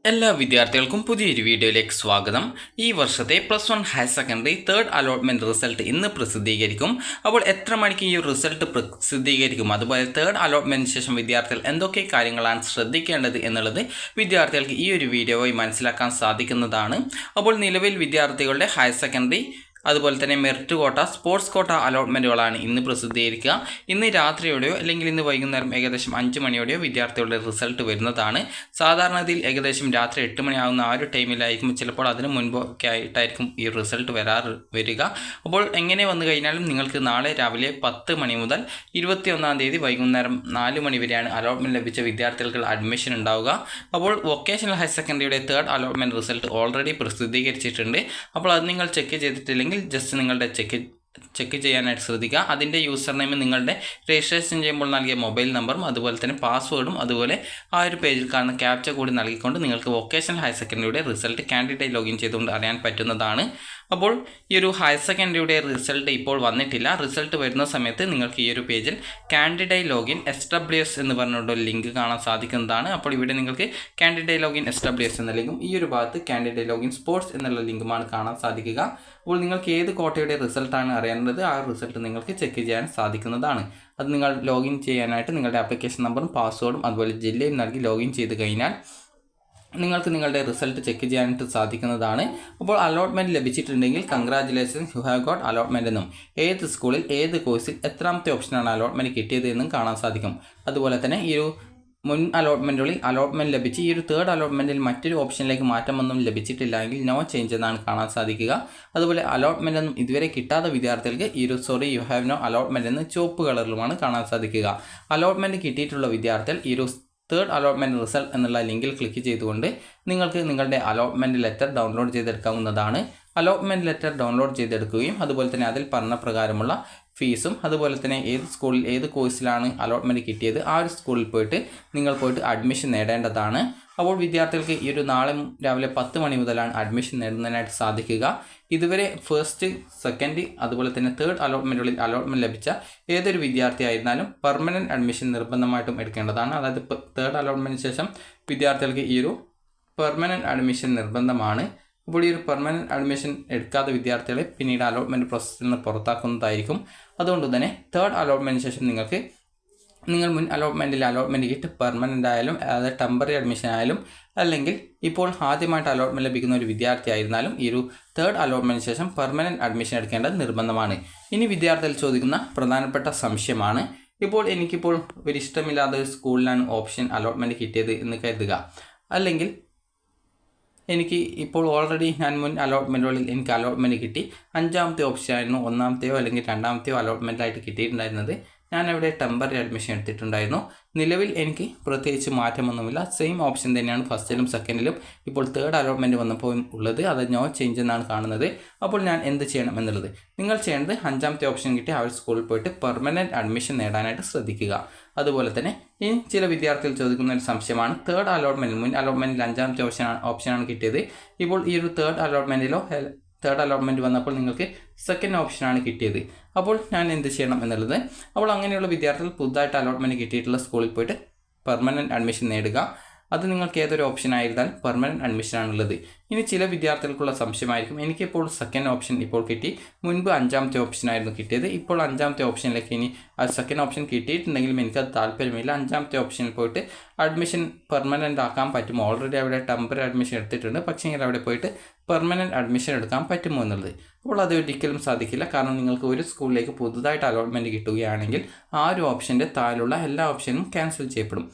എല്ലാ വിദ്യാർത്ഥികൾക്കും പുതിയൊരു വീഡിയോയിലേക്ക് സ്വാഗതം. ഈ വർഷത്തെ +1 higher secondary third allotment result ഇന്ന് പ്രസിദ്ധീകരിക്കും. അപ്പോൾ എത്ര മണിക്ക് ഈ റിസൾട്ട് പ്രസിദ്ധീകരിക്കും, അതുപോലെ തേർഡ് അലോട്ട്മെൻറ്റിന് ശേഷം വിദ്യാർത്ഥികൾ എന്തൊക്കെ കാര്യങ്ങളാണ് ശ്രദ്ധിക്കേണ്ടത് എന്നുള്ളത് വിദ്യാർത്ഥികൾക്ക് ഈ ഒരു വീഡിയോ വഴി മനസ്സിലാക്കാൻ സാധിക്കുന്നതാണ്. അപ്പോൾ നിലവിൽ വിദ്യാർത്ഥികളുടെ ഹയർ സെക്കൻഡറി അതുപോലെ തന്നെ മെറിറ്റ് കോട്ട, സ്പോർട്സ് കോട്ട അലോട്ട്മെൻറ്റുകളാണ് ഇന്ന് പ്രസിദ്ധീകരിക്കുക. ഇന്ന് രാത്രിയോടെയോ അല്ലെങ്കിൽ ഇന്ന് വൈകുന്നേരം ഏകദേശം 5 മണിയോടെയോ വിദ്യാർത്ഥികളുടെ റിസൾട്ട് വരുന്നതാണ്. സാധാരണയിൽ ഏകദേശം രാത്രി 8 മണിയാകുന്ന ആ ഒരു ടൈമിലായിരിക്കും, ചിലപ്പോൾ അതിന് മുൻപൊക്കെ ആയിട്ടായിരിക്കും ഈ റിസൾട്ട് വരിക. അപ്പോൾ എങ്ങനെ വന്നു കഴിഞ്ഞാലും നിങ്ങൾക്ക് നാളെ രാവിലെ 10 മണി മുതൽ 21-ാം തീയതി വൈകുന്നേരം 4 മണി വരെയാണ് അലോട്ട്മെൻറ്റ് ലഭിച്ച വിദ്യാർത്ഥികൾക്ക് അഡ്മിഷൻ ഉണ്ടാവുക. അപ്പോൾ വൊക്കേഷണൽ ഹയർ സെക്കൻഡറിയുടെ തേർഡ് അലോട്ട്മെൻറ്റ് റിസൾട്ട് ഓൾറെഡി പ്രസിദ്ധീകരിച്ചിട്ടുണ്ട്. അപ്പോൾ അത് നിങ്ങൾ ചെക്ക് ചെയ്തിട്ടില്ലെങ്കിൽ ജസ്റ്റ് നിങ്ങളുടെ ചെക്ക് ചെയ്യാനായിട്ട് ശ്രദ്ധിക്കുക. അതിൻ്റെ യൂസർ നെയിം നിങ്ങളുടെ രജിസ്ട്രേഷൻ ചെയ്യുമ്പോൾ നൽകിയ മൊബൈൽ നമ്പറും അതുപോലെ തന്നെ പാസ്വേഡും അതുപോലെ ആ ഒരു പേജിൽ കാണുന്ന ക്യാപ്ച കൂടി നൽകിക്കൊണ്ട് നിങ്ങൾക്ക് വൊക്കേഷണൽ ഹയർ സെക്കൻഡറിയുടെ റിസൾട്ട് കാൻഡിഡേറ്റ് ലോഗിൻ ചെയ്തുകൊണ്ട് അറിയാൻ പറ്റുന്നതാണ്. അപ്പോൾ ഈ ഒരു ഹയർ സെക്കൻഡറിയുടെ റിസൾട്ട് ഇപ്പോൾ വന്നിട്ടില്ല. റിസൾട്ട് വരുന്ന സമയത്ത് നിങ്ങൾക്ക് ഈ ഒരു പേജിൽ കാൻഡിഡേറ്റ് ലോഗിൻ SWS എന്ന് പറഞ്ഞുകൊണ്ടൊരു ലിങ്ക് കാണാൻ സാധിക്കുന്നതാണ്. അപ്പോൾ ഇവിടെ നിങ്ങൾക്ക് കാൻഡിഡേറ്റ് ലോഗിൻ SWS എന്ന ലിങ്കും ഈ ഒരു ഭാഗത്ത് കാൻഡിഡേറ്റ് ലോഗിൻ സ്പോർട്സ് എന്നുള്ള ലിങ്കുമാണ് കാണാൻ സാധിക്കുക. അപ്പോൾ നിങ്ങൾക്ക് ഏത് കോട്ടയുടെ റിസൾട്ടാണ് അറിയേണ്ടത്, ആ റിസൾട്ട് നിങ്ങൾക്ക് ചെക്ക് ചെയ്യാൻ സാധിക്കുന്നതാണ്. അത് നിങ്ങൾ ലോഗിൻ ചെയ്യാനായിട്ട് നിങ്ങളുടെ ആപ്ലിക്കേഷൻ നമ്പറും പാസ്വേഡും അതുപോലെ ജില്ലയും നൽകി ലോഗിൻ ചെയ്ത് കഴിഞ്ഞാൽ നിങ്ങൾക്ക് നിങ്ങളുടെ റിസൾട്ട് ചെക്ക് ചെയ്യാനായിട്ട് സാധിക്കുന്നതാണ്. അപ്പോൾ അലോട്ട്മെൻറ്റ് ലഭിച്ചിട്ടുണ്ടെങ്കിൽ congratulations, you have got allotment എന്നും ഏത് സ്കൂളിൽ ഏത് കോഴ്സിൽ എത്രാമത്തെ ഓപ്ഷനാണ് അലോട്ട്മെൻറ്റ് കിട്ടിയത് എന്നും കാണാൻ സാധിക്കും. അതുപോലെ തന്നെ ഈ ഒരു മുൻ അലോട്ട്മെൻറ്റുകളിൽ അലോട്ട്മെൻറ്റ് ലഭിച്ച് ഈ ഒരു തേർഡ് അലോട്ട്മെൻറ്റിൽ മറ്റൊരു ഓപ്ഷനിലേക്ക് മാറ്റമൊന്നും ലഭിച്ചിട്ടില്ല എങ്കിൽ നോ ചേഞ്ച് എന്നാണ് കാണാൻ സാധിക്കുക. അതുപോലെ അലോട്ട്മെൻ്റ് ഒന്നും ഇതുവരെ കിട്ടാത്ത വിദ്യാർത്ഥികൾക്ക് ഈ ഒരു sorry you have no allotment എന്ന് ചുവപ്പ് കളറിലുമാണ് കാണാൻ സാധിക്കുക. അലോട്ട്മെൻറ്റ് കിട്ടിയിട്ടുള്ള വിദ്യാർത്ഥികൾ ഈ ഒരു തേർഡ് അലോട്ട്മെൻറ്റ് റിസൾട്ട് എന്നുള്ള ലിങ്കിൽ ക്ലിക്ക് ചെയ്തുകൊണ്ട് നിങ്ങൾക്ക് നിങ്ങളുടെ അലോട്ട്മെൻറ്റ് ലെറ്റർ ഡൗൺലോഡ് ചെയ്തെടുക്കാവുന്നതാണ്. അലോട്ട്മെൻറ്റ് ലെറ്റർ ഡൗൺലോഡ് ചെയ്തെടുക്കുകയും അതുപോലെ തന്നെ അതിൽ പറഞ്ഞ പ്രകാരമുള്ള ഫീസും അതുപോലെ തന്നെ ഏത് സ്കൂളിൽ ഏത് കോഴ്സിലാണ് അലോട്ട്മെൻറ്റ് കിട്ടിയത് ആ ഒരു സ്കൂളിൽ പോയിട്ട് നിങ്ങൾ അഡ്മിഷൻ നേടേണ്ടതാണ്. അപ്പോൾ വിദ്യാർത്ഥികൾക്ക് ഈ ഒരു നാളെ രാവിലെ 10 മണി മുതലാണ് അഡ്മിഷൻ നേടുന്നതിനായിട്ട് സാധിക്കുക. ഇതുവരെ ഫസ്റ്റ്, സെക്കൻഡ് അതുപോലെ തന്നെ തേർഡ് അലോട്ട്മെൻറ്റുകളിൽ അലോട്ട്മെൻറ്റ് ലഭിച്ച ഏതൊരു വിദ്യാർത്ഥി ആയിരുന്നാലും പെർമനൻറ്റ് അഡ്മിഷൻ നിർബന്ധമായിട്ടും എടുക്കേണ്ടതാണ്. അതായത് തേർഡ് അലോട്ട്മെൻറ്റിന് ശേഷം വിദ്യാർത്ഥികൾക്ക് ഈ ഒരു പെർമനൻറ്റ് അഡ്മിഷൻ നിർബന്ധമാണ്. അപ്പോൾ ഈ ഒരു പെർമനൻറ്റ് അഡ്മിഷൻ എടുക്കാത്ത വിദ്യാർത്ഥികളെ പിന്നീട് അലോട്ട്മെൻറ്റ് പ്രോസസ്സിൽ നിന്ന് പുറത്താക്കുന്നതായിരിക്കും. അതുകൊണ്ട് തന്നെ തേർഡ് അലോട്ട്മെൻറ്റിന് ശേഷം നിങ്ങൾ മുൻ അലോട്ട്മെൻറ്റിൽ അലോട്ട്മെൻറ്റ് കിട്ടി പെർമനൻ്റ് ആയാലും അതായത് ടെമ്പററി അഡ്മിഷൻ ആയാലും അല്ലെങ്കിൽ ഇപ്പോൾ ആദ്യമായിട്ട് അലോട്ട്മെൻറ്റ് ലഭിക്കുന്ന ഒരു വിദ്യാർത്ഥി ആയിരുന്നാലും ഈ ഒരു തേർഡ് അലോട്ട്മെൻറ്റിന് ശേഷം പെർമനൻറ്റ് അഡ്മിഷൻ എടുക്കേണ്ടത് നിർബന്ധമാണ്. ഇനി വിദ്യാർത്ഥികൾ ചോദിക്കുന്ന പ്രധാനപ്പെട്ട സംശയമാണ്, ഇപ്പോൾ എനിക്കിപ്പോൾ ഒരു ഇഷ്ടമില്ലാത്ത ഒരു സ്കൂളിലാണ് ഓപ്ഷൻ അലോട്ട്മെൻറ്റ് കിട്ടിയത് എന്ന് കരുതുക. അല്ലെങ്കിൽ എനിക്ക് ഇപ്പോൾ ഓൾറെഡി ഞാൻ മുൻ അലോട്ട്മെൻറ്റുകളിൽ എനിക്ക് അലോട്ട്മെൻറ്റ് കിട്ടി, 5ാമത്തെ ഓപ്ഷൻ ആയിരുന്നു 1ാമത്തെയോ അല്ലെങ്കിൽ 2ാമത്തെയോ അലോട്ട്മെൻറ്റായിട്ട് കിട്ടിയിട്ടുണ്ടായിരുന്നത്. ഞാൻ അവിടെ ടെമ്പററി അഡ്മിഷൻ എടുത്തിട്ടുണ്ടായിരുന്നു. നിലവിൽ എനിക്ക് പ്രത്യേകിച്ച് മാറ്റമൊന്നുമില്ല, സെയിം ഓപ്ഷൻ തന്നെയാണ് ഫസ്റ്റിലും സെക്കൻഡിലും ഇപ്പോൾ തേർഡ് അലോട്ട്മെൻറ്റ് വന്നപ്പോൾ ഉള്ളത്. അത് നോ ചേഞ്ച് എന്നാണ് കാണുന്നത്. അപ്പോൾ ഞാൻ എന്ത് ചെയ്യണം എന്നുള്ളത്, നിങ്ങൾ ചെയ്യേണ്ടത് 5ാമത്തെ ഓപ്ഷൻ കിട്ടി ആ ഒരു സ്കൂളിൽ പോയിട്ട് പെർമനൻറ്റ് അഡ്മിഷൻ നേടാനായിട്ട് ശ്രദ്ധിക്കുക. അതുപോലെ തന്നെ ഇനി ചില വിദ്യാർത്ഥികൾ ചോദിക്കുന്ന ഒരു സംശയമാണ്, തേർഡ് അലോട്ട്മെൻറ്റിൽ മുൻ അലോട്ട്മെൻറ്റിൽ 5ാമത്തെ ഓപ്ഷനാണ് കിട്ടിയത്, ഇപ്പോൾ ഈ ഒരു തേർഡ് അലോട്ട്മെൻറ്റ് വന്നപ്പോൾ നിങ്ങൾക്ക് സെക്കൻഡ് ഓപ്ഷനാണ് കിട്ടിയത്, അപ്പോൾ ഞാൻ എന്ത് ചെയ്യണം എന്നുള്ളത്. അപ്പോൾ അങ്ങനെയുള്ള വിദ്യാർത്ഥികൾ പുതുതായിട്ട് അലോട്ട്മെൻറ്റ് കിട്ടിയിട്ടുള്ള സ്കൂളിൽ പോയിട്ട് പെർമനൻറ്റ് അഡ്മിഷൻ നേടുക. അത് നിങ്ങൾക്ക് ഏതൊരു ഓപ്ഷൻ ആയിരുന്നാൽ പെർമനൻറ്റ് അഡ്മിഷനാണുള്ളത്. ഇനി ചില വിദ്യാർത്ഥികൾക്കുള്ള സംശയമായിരിക്കും, എനിക്കിപ്പോൾ സെക്കൻഡ് ഓപ്ഷൻ ഇപ്പോൾ കിട്ടി, മുൻപ് 5ാമത്തെ ഓപ്ഷനായിരുന്നു കിട്ടിയത്, ഇപ്പോൾ 5ാമത്തെ ഓപ്ഷനിലേക്ക് ഇനി ആ സെക്കൻഡ് ഓപ്ഷൻ കിട്ടിയിട്ടുണ്ടെങ്കിലും എനിക്കത് താല്പര്യമില്ല, 5ാമത്തെ ഓപ്ഷനിൽ പോയിട്ട് അഡ്മിഷൻ പെർമനൻ്റ് ആക്കാൻ പറ്റുമോ, ഓൾറെഡി അവിടെ ടെമ്പററി അഡ്മിഷൻ എടുത്തിട്ടുണ്ട്, പക്ഷേ അവിടെ പോയിട്ട് പെർമനൻറ്റ് അഡ്മിഷൻ എടുക്കാൻ പറ്റുമോ എന്നുള്ളത്. അപ്പോൾ അത് ഒരിക്കലും സാധിക്കില്ല. കാരണം നിങ്ങൾക്ക് ഒരു സ്കൂളിലേക്ക് പുതുതായിട്ട് അലോട്ട്മെൻറ്റ് കിട്ടുകയാണെങ്കിൽ ആ ഒരു ഓപ്ഷൻ്റെ താഴെയുള്ള എല്ലാ ഓപ്ഷനും ക്യാൻസൽ ചെയ്യപ്പെടും.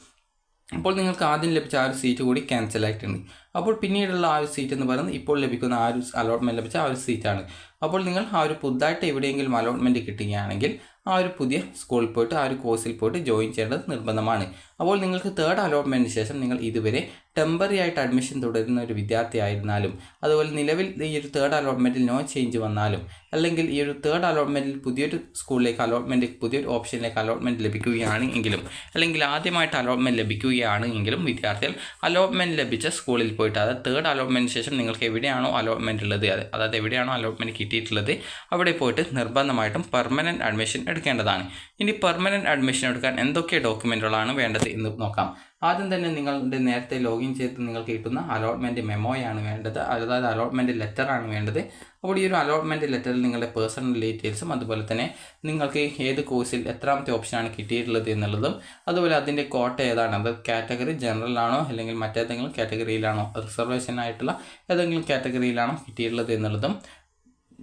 അപ്പോൾ നിങ്ങൾക്ക് ആദ്യം ലഭിച്ച ആ ഒരു സീറ്റ് കൂടി ക്യാൻസൽ ആയിട്ടുണ്ട്. അപ്പോൾ പിന്നീടുള്ള ആ ഒരു സീറ്റ് എന്ന് പറയുന്നത് ഇപ്പോൾ ലഭിക്കുന്ന ആ ഒരു അലോട്ട്മെൻറ്റ് ലഭിച്ച ആ ഒരു സീറ്റാണ്. അപ്പോൾ നിങ്ങൾ ആ ഒരു പുതുതായിട്ട് എവിടെയെങ്കിലും അലോട്ട്മെൻറ്റ് കിട്ടുകയാണെങ്കിൽ ആ ഒരു പുതിയ സ്കൂളിൽ പോയിട്ട് ആ ഒരു കോഴ്സിൽ പോയിട്ട് ജോയിൻ ചെയ്യേണ്ടത് നിർബന്ധമാണ്. അപ്പോൾ നിങ്ങൾക്ക് തേർഡ് അലോട്ട്മെൻറ്റിന് ശേഷം നിങ്ങൾ ഇതുവരെ ടെമ്പററി ആയിട്ട് അഡ്മിഷൻ തുടരുന്ന ഒരു വിദ്യാർത്ഥി ആയിരുന്നാലും അതുപോലെ നിലവിൽ ഈ ഒരു തേർഡ് അലോട്ട്മെൻറ്റിൽ നോ ചേഞ്ച് വന്നാലും അല്ലെങ്കിൽ ഈ ഒരു തേർഡ് അലോട്ട്മെൻറ്റിൽ പുതിയൊരു സ്കൂളിലേക്ക് പുതിയൊരു ഓപ്ഷനിലേക്ക് അലോട്ട്മെൻറ്റ് ലഭിക്കുകയാണെങ്കിലും അല്ലെങ്കിൽ ആദ്യമായിട്ട് അലോട്ട്മെൻറ്റ് ലഭിക്കുകയാണെങ്കിലും വിദ്യാർത്ഥികൾ അലോട്ട്മെൻറ്റ് ലഭിച്ച സ്കൂളിൽ പോയിട്ട് അതായത് തേർഡ് അലോട്ട്മെൻറ്റിന് ശേഷം നിങ്ങൾക്ക് എവിടെയാണോ അലോട്ട്മെൻറ്റ് ഉള്ളത്, അതായത് എവിടെയാണോ അലോട്ട്മെൻറ്റ് കിട്ടിയിട്ടുള്ളത് അവിടെ പോയിട്ട് നിർബന്ധമായിട്ടും പെർമനൻറ്റ് അഡ്മിഷൻ എടുക്കേണ്ടതാണ്. ഇനി പെർമനൻറ്റ് അഡ്മിഷൻ എടുക്കാൻ എന്തൊക്കെ ഡോക്യുമെൻറ്റുകളാണ് വേണ്ടത് എന്ന് നോക്കാം. ആദ്യം തന്നെ നിങ്ങളുടെ നേരത്തെ ലോഗിൻ ചെയ്ത് നിങ്ങൾക്ക് കിട്ടുന്ന അലോട്ട്മെൻറ്റ് മെമ്മോയാണ് വേണ്ടത്, അതായത് അലോട്ട്മെൻറ്റ് ലെറ്ററാണ് വേണ്ടത്. അപ്പോൾ ഈ ഒരു അലോട്ട്മെൻറ്റ് ലെറ്ററിൽ നിങ്ങളുടെ പേഴ്സണൽ ഡീറ്റെയിൽസും അതുപോലെ തന്നെ നിങ്ങൾക്ക് ഏത് കോഴ്സിൽ എത്രാമത്തെ ഓപ്ഷനാണ് കിട്ടിയിട്ടുള്ളത് എന്നുള്ളതും അതുപോലെ അതിൻ്റെ കോട്ട ഏതാണ്, അത് കാറ്റഗറി ജനറലാണോ അല്ലെങ്കിൽ മറ്റേതെങ്കിലും കാറ്റഗറിയിലാണോ, റിസർവേഷൻ ആയിട്ടുള്ള ഏതെങ്കിലും കാറ്റഗറിയിലാണോ കിട്ടിയിട്ടുള്ളത് എന്നുള്ളതും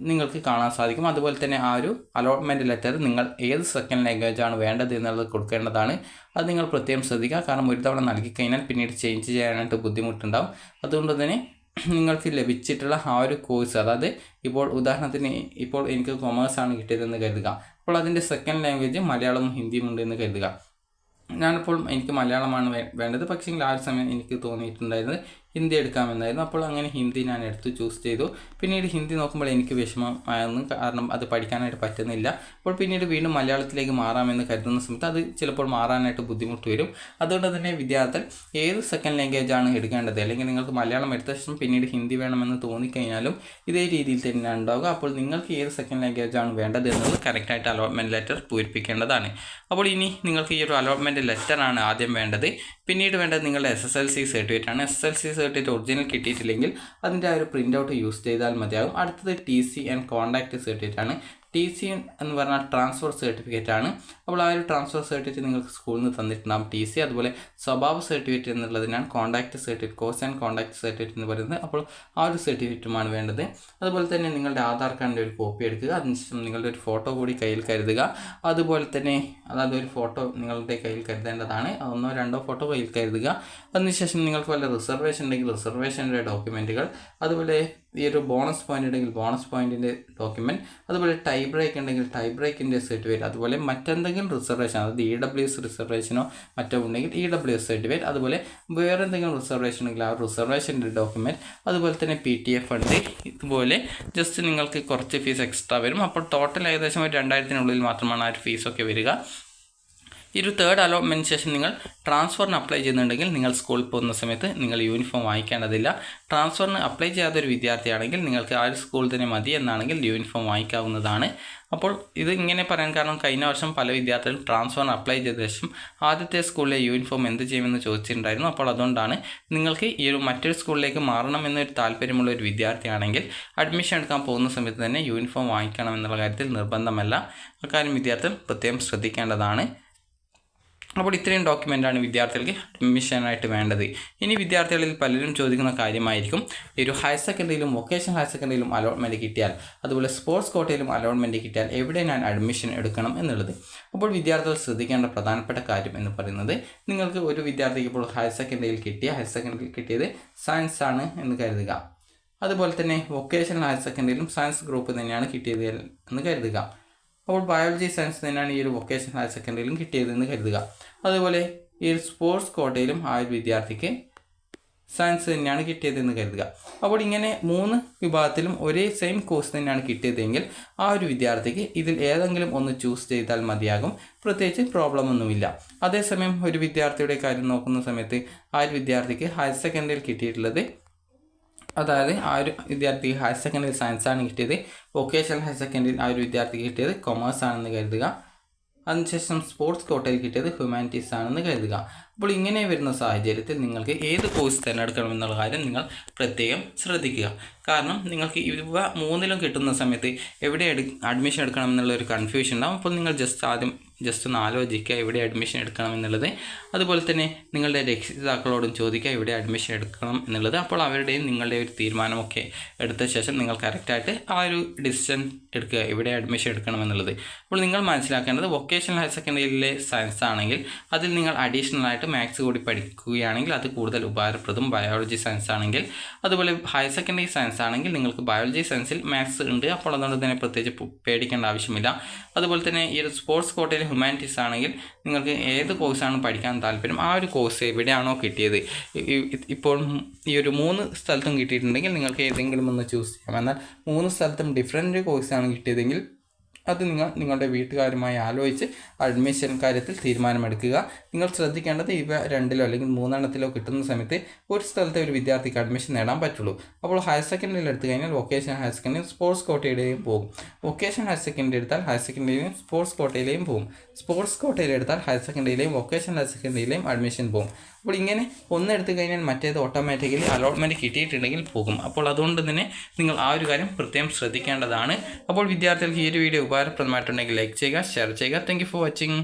നിങ്ങൾക്ക് കാണാൻ സാധിക്കും. അതുപോലെ തന്നെ ആ ഒരു അലോട്ട്മെൻറ്റ് ലെറ്റർ നിങ്ങൾ ഏത് സെക്കൻഡ് ലാംഗ്വേജാണ് വേണ്ടത് എന്നുള്ളത് കൊടുക്കേണ്ടതാണ്. അത് നിങ്ങൾ പ്രത്യേകം ശ്രദ്ധിക്കുക. കാരണം ഒരു തവണ നൽകിക്കഴിഞ്ഞാൽ പിന്നീട് ചേഞ്ച് ചെയ്യാനായിട്ട് ബുദ്ധിമുട്ടുണ്ടാകും. അതുകൊണ്ട് തന്നെ നിങ്ങൾക്ക് ലഭിച്ചിട്ടുള്ള ആ ഒരു കോഴ്സ്, അതായത് ഇപ്പോൾ ഉദാഹരണത്തിന് ഇപ്പോൾ എനിക്ക് കൊമേഴ്സാണ് കിട്ടിയതെന്ന് കരുതുക. അപ്പോൾ അതിൻ്റെ സെക്കൻഡ് ലാംഗ്വേജ് മലയാളവും ഹിന്ദിയും ഉണ്ടെന്ന് കരുതുക. ഞാനിപ്പോൾ എനിക്ക് മലയാളമാണ് വേണ്ടത്, പക്ഷേ ആ ഒരു സമയം എനിക്ക് തോന്നിയിട്ടുണ്ടായിരുന്നത് ഹിന്ദി എടുക്കാമെന്നായിരുന്നു. അപ്പോൾ അങ്ങനെ ഹിന്ദി ഞാൻ എടുത്ത് ചൂസ് ചെയ്തു. പിന്നീട് ഹിന്ദി നോക്കുമ്പോൾ എനിക്ക് വിഷമമായിരുന്നു, കാരണം അത് പഠിക്കാനായിട്ട് പറ്റുന്നില്ല. അപ്പോൾ പിന്നീട് വീണ്ടും മലയാളത്തിലേക്ക് മാറാമെന്ന് കരുതുന്ന സമയത്ത് അത് ചിലപ്പോൾ മാറാനായിട്ട് ബുദ്ധിമുട്ട് വരും. അതുകൊണ്ട് തന്നെ വിദ്യാർത്ഥികൾ ഏത് സെക്കൻഡ് ലാംഗ്വേജാണ് എടുക്കേണ്ടത്, അല്ലെങ്കിൽ നിങ്ങൾക്ക് മലയാളം എടുത്ത ശേഷം പിന്നീട് ഹിന്ദി വേണമെന്ന് തോന്നിക്കഴിഞ്ഞാലും ഇതേ രീതിയിൽ തന്നെയാണ് ഉണ്ടാവുക. അപ്പോൾ നിങ്ങൾക്ക് ഏത് സെക്കൻഡ് ലാംഗ്വേജാണ് വേണ്ടത് എന്നത് കറക്റ്റായിട്ട് അലോട്ട്മെൻറ്റ് ലെറ്റർ പൂരിപ്പിക്കേണ്ടതാണ്. അപ്പോൾ ഇനി നിങ്ങൾക്ക് ഈ ഒരു അലോട്ട്മെൻറ്റ് ലെറ്ററാണ് ആദ്യം വേണ്ടത്. പിന്നീട് വേണ്ടത് നിങ്ങളുടെ SSLC സർട്ടിഫിക്കറ്റ് ആണ്. SSLC സർട്ടിഫിക്കറ്റ് ഒറിജിനൽ കിട്ടിയിട്ടില്ലെങ്കിൽ അതിൻ്റെ ആ ഒരു പ്രിൻ്റ് ഔട്ട് യൂസ് ചെയ്താൽ മതിയാകും. അടുത്തത് TC ആൻഡ് കോൺടാക്റ്റ് സർട്ടിഫിക്കറ്റ് ആണ്. TC എന്ന് പറഞ്ഞാൽ ട്രാൻസ്ഫർ സർട്ടിഫിക്കറ്റ് ആണ്. അപ്പോൾ ആ ഒരു ട്രാൻസ്ഫർ സർട്ടിഫിക്കറ്റ് നിങ്ങൾക്ക് സ്കൂളിൽ നിന്ന് തന്നിട്ടുണ്ടാകും TC. അതുപോലെ സ്വഭാവ സർട്ടിഫിക്കറ്റ് എന്നുള്ളതിനാണ് contact certificate, course and contact certificate എന്ന് പറയുന്നത്. അപ്പോൾ ആ ഒരു സർട്ടിഫിക്കറ്റുമാണ് വേണ്ടത്. അതുപോലെ തന്നെ നിങ്ങളുടെ ആധാർ കാർഡിൻ്റെ ഒരു കോപ്പി എടുക്കുക. അതിനുശേഷം നിങ്ങളുടെ ഒരു ഫോട്ടോ കൂടി കയ്യിൽ കരുതുക. അതുപോലെ തന്നെ അതായത് ഒരു ഫോട്ടോ നിങ്ങളുടെ കയ്യിൽ കരുതേണ്ടതാണ്, 1-2 ഫോട്ടോ കയ്യിൽ കരുതുക. അതിനുശേഷം നിങ്ങൾക്ക് വല്ല റിസർവേഷൻ ഉണ്ടെങ്കിൽ റിസർവേഷൻ്റെ ഡോക്യുമെൻറ്റുകൾ, അതുപോലെ ഈ ഒരു ബോണസ് പോയിൻ്റ് ഉണ്ടെങ്കിൽ ബോണസ് പോയിൻറ്റിൻ്റെ ഡോക്യുമെൻറ്റ്, അതുപോലെ ടൈ ബ്രേക്ക് ഉണ്ടെങ്കിൽ ടൈ ബ്രേക്കിൻ്റെ സർട്ടിഫിക്കറ്റ്, അതുപോലെ മറ്റെന്തെങ്കിലും റിസർവേഷൻ, അതായത് EWS റിസർവേഷനോ മറ്റോ ഉണ്ടെങ്കിൽ EWS സർട്ടിഫിക്കറ്റ്, അതുപോലെ വേറെ എന്തെങ്കിലും റിസർവേഷൻ ഉണ്ടെങ്കിൽ ആ റിസർവേഷൻ്റെ ഡോക്യുമെൻറ്റ്, അതുപോലെ തന്നെ PTA ഫണ്ട്. ഇതുപോലെ ജസ്റ്റ് നിങ്ങൾക്ക് കുറച്ച് ഫീസ് എക്സ്ട്രാ വരും. അപ്പോൾ ടോട്ടൽ ഏകദേശം ഒരു 2000-നുള്ളിൽ മാത്രമാണ് ആ ഒരു ഫീസൊക്കെ വരിക. ഈ ഒരു തേർഡ് അലോട്ട്മെൻറ്റ് ശേഷം നിങ്ങൾ ട്രാൻസ്ഫറിന് അപ്ലൈ ചെയ്യുന്നുണ്ടെങ്കിൽ നിങ്ങൾ സ്കൂളിൽ പോകുന്ന സമയത്ത് നിങ്ങൾ യൂണിഫോം വാങ്ങിക്കേണ്ടതില്ല. ട്രാൻസ്ഫറിന് അപ്ലൈ ചെയ്യാത്തൊരു വിദ്യാർത്ഥിയാണെങ്കിൽ നിങ്ങൾക്ക് ആ ഒരു സ്കൂൾ തന്നെ മതി എന്നാണെങ്കിൽ യൂണിഫോം വാങ്ങിക്കാവുന്നതാണ്. അപ്പോൾ ഇത് ഇങ്ങനെ പറയാൻ കാരണം കഴിഞ്ഞ വർഷം പല വിദ്യാർത്ഥികളും ട്രാൻസ്ഫറിന് അപ്ലൈ ചെയ്ത ശേഷം ആദ്യത്തെ സ്കൂളിലെ യൂണിഫോം എന്ത് ചെയ്യുമെന്ന് ചോദിച്ചിട്ടുണ്ടായിരുന്നു. അപ്പോൾ അതുകൊണ്ടാണ് നിങ്ങൾക്ക് ഈ ഒരു മറ്റൊരു സ്കൂളിലേക്ക് മാറണം എന്നൊരു താല്പര്യമുള്ള ഒരു വിദ്യാർത്ഥിയാണെങ്കിൽ അഡ്മിഷൻ എടുക്കാൻ പോകുന്ന സമയത്ത് തന്നെ യൂണിഫോം വാങ്ങിക്കണം എന്നുള്ള കാര്യത്തിൽ നിർബന്ധമല്ല. അക്കാര്യം വിദ്യാർത്ഥികൾ പ്രത്യേകം ശ്രദ്ധിക്കേണ്ടതാണ്. അപ്പോൾ ഇത്രയും ഡോക്യുമെൻ്റാണ് വിദ്യാർത്ഥികൾക്ക് അഡ്മിഷനായിട്ട് വേണ്ടത്. ഇനി വിദ്യാർത്ഥികളിൽ പലരും ചോദിക്കുന്ന കാര്യമായിരിക്കും, ഈ ഒരു ഹയർ സെക്കൻഡറിയിലും വൊക്കേഷണൽ ഹയർ സെക്കൻഡറിയിലും അലോട്ട്മെൻറ്റ് കിട്ടിയാൽ, അതുപോലെ സ്പോർട്സ് കോട്ടയിലും അലോട്ട്മെൻറ്റ് കിട്ടിയാൽ എവിടെ ഞാൻ അഡ്മിഷൻ എടുക്കണം എന്നുള്ളത്. അപ്പോൾ വിദ്യാർത്ഥികൾ ശ്രദ്ധിക്കേണ്ട പ്രധാനപ്പെട്ട കാര്യം എന്ന് പറയുന്നത്, നിങ്ങൾക്ക് ഒരു വിദ്യാർത്ഥിക്ക് ഇപ്പോൾ ഹയർ സെക്കൻഡറിയിൽ കിട്ടിയത് സയൻസ് ആണ് എന്ന് കരുതുക. അതുപോലെ തന്നെ വൊക്കേഷണൽ ഹയർ സെക്കൻഡറിയിലും സയൻസ് ഗ്രൂപ്പ് തന്നെയാണ് കിട്ടിയത് എന്ന് കരുതുക. അപ്പോൾ ബയോളജി സയൻസ് തന്നെയാണ് ഈ ഒരു വൊക്കേഷണൽ ഹയർ സെക്കൻഡറിയിലും കിട്ടിയതെന്ന് കരുതുക. അതുപോലെ ഈ ഒരു സ്പോർട്സ് കോട്ടയിലും ആ ഒരു വിദ്യാർത്ഥിക്ക് സയൻസ് തന്നെയാണ് കിട്ടിയതെന്ന് കരുതുക. അപ്പോൾ ഇങ്ങനെ 3 വിഭാഗത്തിലും ഒരേ സെയിം കോഴ്സ് തന്നെയാണ് കിട്ടിയതെങ്കിൽ ആ ഒരു വിദ്യാർത്ഥിക്ക് ഇതിൽ ഏതെങ്കിലും ഒന്ന് ചൂസ് ചെയ്താൽ മതിയാകും, പ്രത്യേകിച്ച് പ്രോബ്ലം ഒന്നുമില്ല. അതേസമയം ഒരു വിദ്യാർത്ഥിയുടെ കാര്യം നോക്കുന്ന സമയത്ത് ആ ഒരു വിദ്യാർത്ഥിക്ക് ഹയർ സെക്കൻഡറിയിൽ കിട്ടിയിട്ടുള്ളത്, അതായത് ആ ഒരു വിദ്യാർത്ഥിക്ക് ഹയർ സെക്കൻഡറി സയൻസാണ് കിട്ടിയത്, വൊക്കേഷണൽ ഹയർ സെക്കൻഡറിയിൽ ആ ഒരു വിദ്യാർത്ഥിക്ക് കിട്ടിയത് കൊമേഴ്സ് ആണെന്ന് കരുതുക. അതിനുശേഷം സ്പോർട്സ് കോട്ടയിൽ കിട്ടിയത് ഹ്യൂമാനിറ്റീസ് ആണെന്ന് കരുതുക. അപ്പോൾ ഇങ്ങനെ വരുന്ന സാഹചര്യത്തിൽ നിങ്ങൾക്ക് ഏത് കോഴ്സ് തിരഞ്ഞെടുക്കണമെന്നുള്ള കാര്യം നിങ്ങൾ പ്രത്യേകം ശ്രദ്ധിക്കുക. കാരണം നിങ്ങൾക്ക് ഇവ 3ലും കിട്ടുന്ന സമയത്ത് എവിടെ അഡ്മിഷൻ എടുക്കണം എന്നുള്ള ഒരു കൺഫ്യൂഷൻ ഉണ്ടാകും. അപ്പോൾ നിങ്ങൾ ജസ്റ്റ് ഒന്ന് ആലോചിക്കുക എവിടെ അഡ്മിഷൻ എടുക്കണം എന്നുള്ളത്. അതുപോലെ തന്നെ നിങ്ങളുടെ രക്ഷിതാക്കളോടും ചോദിക്കുക എവിടെ അഡ്മിഷൻ എടുക്കണം എന്നുള്ളത്. അപ്പോൾ അവരുടെയും നിങ്ങളുടെ ഒരു തീരുമാനമൊക്കെ എടുത്ത ശേഷം നിങ്ങൾ കറക്റ്റായിട്ട് ആ ഒരു ഡിസിഷൻ എടുക്കുക എവിടെ അഡ്മിഷൻ എടുക്കണം എന്നുള്ളത്. അപ്പോൾ നിങ്ങൾ മനസ്സിലാക്കേണ്ടത് വൊക്കേഷണൽ ഹയർ സെക്കൻഡറിയിലെ സയൻസ് ആണെങ്കിൽ അതിൽ നിങ്ങൾ അഡീഷണൽ ആയിട്ട് മാത്സ് കൂടി പഠിക്കുകയാണെങ്കിൽ അത് കൂടുതൽ ഉപകാരപ്രദം. ബയോളജി സയൻസ് ആണെങ്കിൽ, അതുപോലെ ഹയർ സെക്കൻഡറി സയൻസ് ആണെങ്കിൽ നിങ്ങൾക്ക് ബയോളജി സയൻസിൽ മാത്സ് ഉണ്ട്, അപ്പോൾ അതുകൊണ്ട് തന്നെ പ്രത്യേകിച്ച് പേടിക്കേണ്ട ആവശ്യമില്ല. അതുപോലെ തന്നെ ഈ ഒരു സ്പോർട്സ് കോട്ടയിൽ ഹ്യൂമാനിറ്റീസ് ആണെങ്കിൽ നിങ്ങൾക്ക് ഏത് കോഴ്സാണ് പഠിക്കാൻ താല്പര്യം ആ ഒരു കോഴ്സ് എവിടെയാണോ കിട്ടിയത്, ഇപ്പോൾ ഈ ഒരു 3 സ്ഥലത്തും കിട്ടിയിട്ടുണ്ടെങ്കിൽ നിങ്ങൾക്ക് ഏതെങ്കിലും ഒന്ന് ചൂസ് ചെയ്യാം. എന്നാൽ 3 സ്ഥലത്തും ഡിഫറൻറ്റ് കോഴ്സാണ് കിട്ടിയതെങ്കിൽ അത് നിങ്ങളുടെ വീട്ടുകാരുമായി ആലോചിച്ച് അഡ്മിഷൻ കാര്യത്തിൽ തീരുമാനമെടുക്കുക. നിങ്ങൾ ശ്രദ്ധിക്കേണ്ടത് ഇവ 2-ലോ അല്ലെങ്കിൽ 3-എണ്ണത്തിലോ കിട്ടുന്ന സമയത്ത് ഒരു സ്ഥലത്തെ ഒരു വിദ്യാർത്ഥിക്ക് അഡ്മിഷൻ നേടാൻ പറ്റുള്ളൂ. അപ്പോൾ ഹയർ സെക്കൻഡറിയിൽ എടുത്തു കഴിഞ്ഞാൽ വൊക്കേഷണൽ ഹയർ സെക്കൻഡറി സ്പോർട്സ് കോട്ടയിലെയും പോകും. വൊക്കേഷണൽ ഹയർ സെക്കൻഡറി എടുത്താൽ ഹയർ സെക്കൻഡറിയിലെയും സ്പോർട്സ് കോട്ടയിലെയും പോകും. സ്പോർട്സ് കോട്ടയിൽ എടുത്താൽ ഹയർ സെക്കൻഡറിയിലെയും വൊക്കേഷണൽ ഹയർ സെക്കൻഡറിയിലെയും അഡ്മിഷൻ പോകും. അപ്പോൾ ഇങ്ങനെ ഒന്നെടുത്ത് കഴിഞ്ഞാൽ മറ്റേത് ഓട്ടോമാറ്റിക്കലി അലോട്ട്മെൻറ്റ് കിട്ടിയിട്ടുണ്ടെങ്കിൽ പോകും. അപ്പോൾ അതുകൊണ്ട് തന്നെ നിങ്ങൾ ആ ഒരു കാര്യം പ്രത്യേകം ശ്രദ്ധിക്കേണ്ടതാണ്. അപ്പോൾ വിദ്യാർത്ഥികൾക്ക് ഈ ഒരു വീഡിയോ ഉപകാരപ്രദമായിട്ടുണ്ടെങ്കിൽ ലൈക്ക് ചെയ്യുക, ഷെയർ ചെയ്യുക. Thank you for watching.